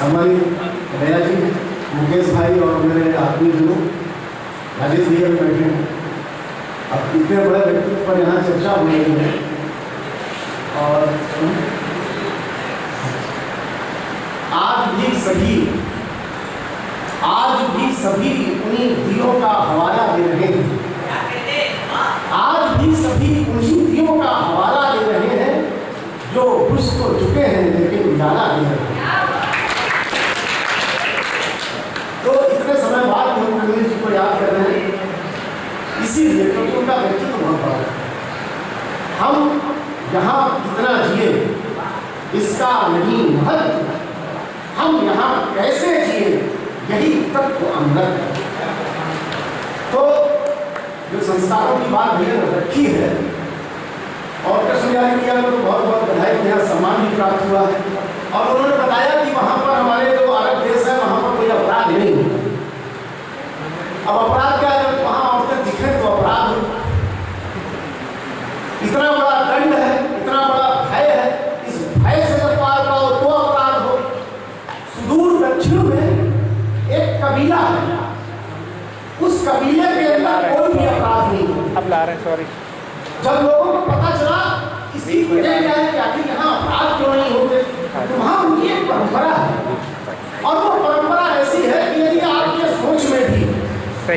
हमारी दया जी, मुकेश भाई और मेरे आदमी जो राजेश भैया भी बैठे हैं। अब इतने बड़े व्यक्तित्व पर यहाँ चर्चा हो रही है और आज भी सभी उन्हीं दियों का हवाला दे रहे हैं। आज भी सभी उन्हीं दियों का हवाला दे रहे हैं जो बुझ तो चुके हैं लेकिन उजाला दे रहे हैं। तो इतने समय बाद हम मुकेश जी को याद कर रहे हैं, इसीलिए क्योंकि उनका व्यक्तित्व बहुत बड़ा है। हम यहाँ कितना जिए इसका नहीं महत्व, हम यहाँ कैसे जिए यही तत्व अंदर है। तो जो संस्कारों की बात भैया ने रखी है और कृष्णयारी भैया को तो बहुत बहुत बधाई, यहाँ सम्मान भी प्राप्त हुआ है और उन्होंने बताया कि वहाँ पर हमारे जो अरब देश है वहाँ पर कोई अपराध नहीं है। अब अपराध क्या है, वहाँ औरतें दिखे तो अपराध हो। इतना बड़ा दंड है, इतना बड़ा भय है, इस भय से जब पार पाओ तो अपराध हो। सुदूर दक्षिण में एक कबीला है, उस कबीले के अंदर कोई भी अपराध नहीं है। अब ला रहे हैं, सॉरी। जब लोगों को पता चला इसकी वजह क्या है कि आखिर यहाँ अपराध क्यों नहीं होते, तो वहाँ उनकी एक परंपरा है और वो परंपरा ऐसी है कि यदि आपके सोच में भी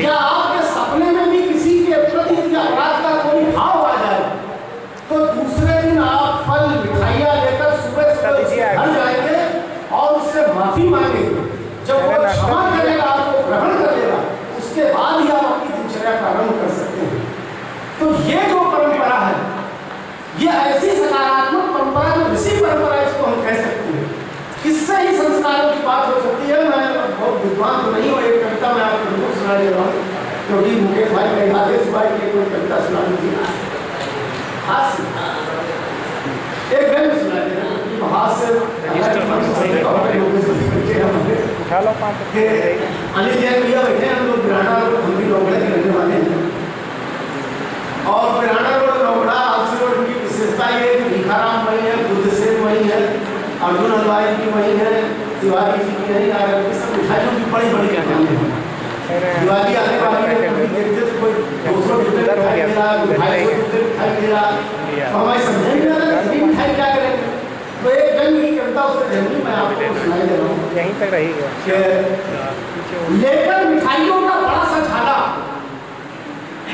या आपके सपने में भी किसी के प्रति यदि अपराध का कोई भाव आ जाए तो दूसरे दिन आप फल मिठाइयाँ लेकर सुबह घर जाएंगे और उससे माफी मांगेंगे। जब वो क्षमा करेगा, आपको ग्रहण करेगा, उसके बाद ही आप अपनी दिनचर्या प्रारंभ कर सकते हैं। तो ये जो परंपरा है ये ऐसी सकारात्मक परंपरा, जो ऋषि परंपरा इसको हम कह सकते हैं, इससे ही संस्कारों की बात हो सकती है। मैं बहुत विद्वान तो नहीं हूँ, एक कविता मैं आपको जरूर सुना दे रहा हूँ क्योंकि मुकेश भाई का आदेश भाई की कोई कविता सुना दीजिए। एक व्यंग सुना दे रहा हूँ, हास्य अनिल जैन भैया बैठे हैं, हम लोग बिराना रोड, हम भी लोगड़ा के रहने वाले हैं और बिराना रोड लोगड़ा आलसी रोड की विशेषता ये है कि भिखाराम वही है, बुद्धसेन वही है, अर्जुन हलवाई की वही है, तिवारी जी की नहीं आ रही, सब मिठाइयों की बड़ी बड़ी कहते हैं। दिवाली आने वाली है, देखते तो कोई 200 रुपये मिठाई दे रहा, 250 रुपये मिठाई दे रहा, तो हमारी समझ में आता है कि मिठाई क्या करेंगे। तो एक व्यंग की कविता उससे जल्दी मैं आपको सुनाई दे रहा हूँ, यहीं तक रहेगा। लेकर मिठाइयों का बड़ा सा झाला,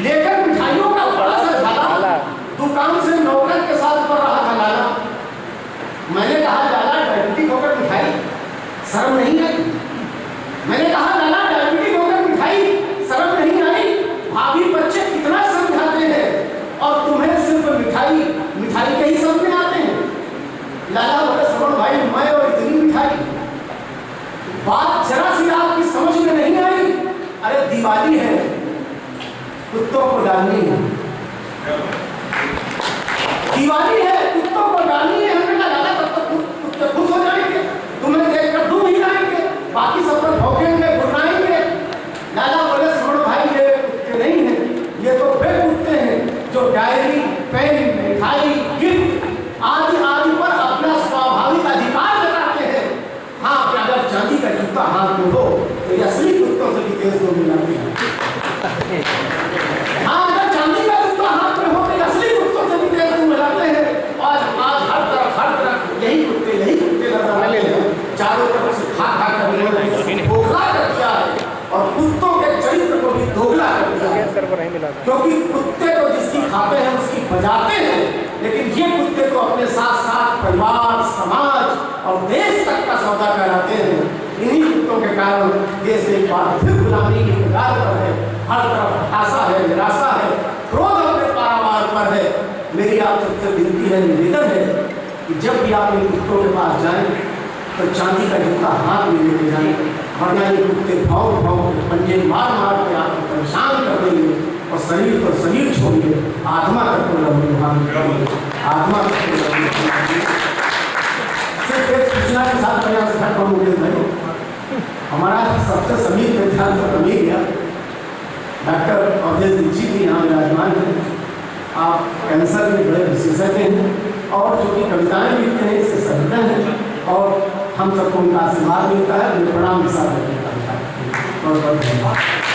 लेकर मिठाइयों का बड़ा सा झाला, दुकान से नौकर के साथ कर रहा था लाला। मैंने कहा लाला डायबिटिक होकर मिठाई, शर्म नहीं आई। मैंने कहा लाला डायबिटिक होकर मिठाई, शर्म नहीं आई। भाभी बच्चे कितना समझाते हैं और तुम्हें सिर्फ मिठाई मिठाई के ही समझ में आते हैं। लाला बोले श्रवण भाई, मैं और इतनी मिठाई, बात जरा सी आपकी समझ में नहीं आई। अरे दिवाली है, कुत्तों को डालनी है, दिवाली है, कुत्तों को डालनी है। हमने कहा लाला तब तक कुत्ते खुश हो जाएंगे, तुम्हें देखकर तुम ही जाएंगे, बाकी सब पर भौंकेंगे, गुर्राएंगे। लाला बोले श्रवण भाई, ये कुत्ते नहीं हैं, ये तो वे कुत्ते हैं जो डायरी, पेन, मिठाई, गिफ्ट आदि आदि पर अपना स्वाभाविक अधिकार जताते हैं। हाँ, अगर चांदी का जूता हाथ में हो तो ये असली कुत्तों से भी तेज दो मिलाते हैं। हाँ, अगर चांदी का जूता हाथ में हो तो असली कुत्तों से भी तेज दो मिलाते हैं। और आज हर तरफ यही कुत्ते नजर आते हैं। चारों तरफ से खा खा कर दोगला कर दिया है और कुत्तों के चरित्र को भी दोगला कर दिया है। क्योंकि कुत्ते तो जिसकी खाते हैं उसकी बजाते हैं, लेकिन ये कुत्ते को अपने साथ साथ परिवार, समाज और देश तक का सौदा कराते हैं। इन्हीं कुत्तों के कारण देश एक बार फिर गुलामी की कगार पर है। हर तरफ हताशा है, निराशा है, क्रोध अपने पारावार पर है। मेरी आप सबसे विनती है, निवेदन है कि जब भी आप इन कुत्तों के पास जाएं तो चांदी का जूता हाथ में लेके जाएं, वरना ये कुत्ते भौंक भौंक पंजे मार मार के आपको परेशान कर देंगे और शरीर तो शरीर छोड़िए, आत्मा तक को आत्मा सिर्फ एक सूचना के साथ मैं आपसे घट पाऊंगे। हमारा सबसे समीप ध्यान तो कमी गया, डॉक्टर अवधेश दीक्षित जी यहाँ विराजमान हैं। आप कैंसर में बड़े विशेषज्ञ हैं और जो कि कविताएं लिखते हैं इससे संलग्न हैं और हम सबको उनका आशीर्वाद मिलता है। मुझे प्रणाम के साथ बहुत बहुत धन्यवाद।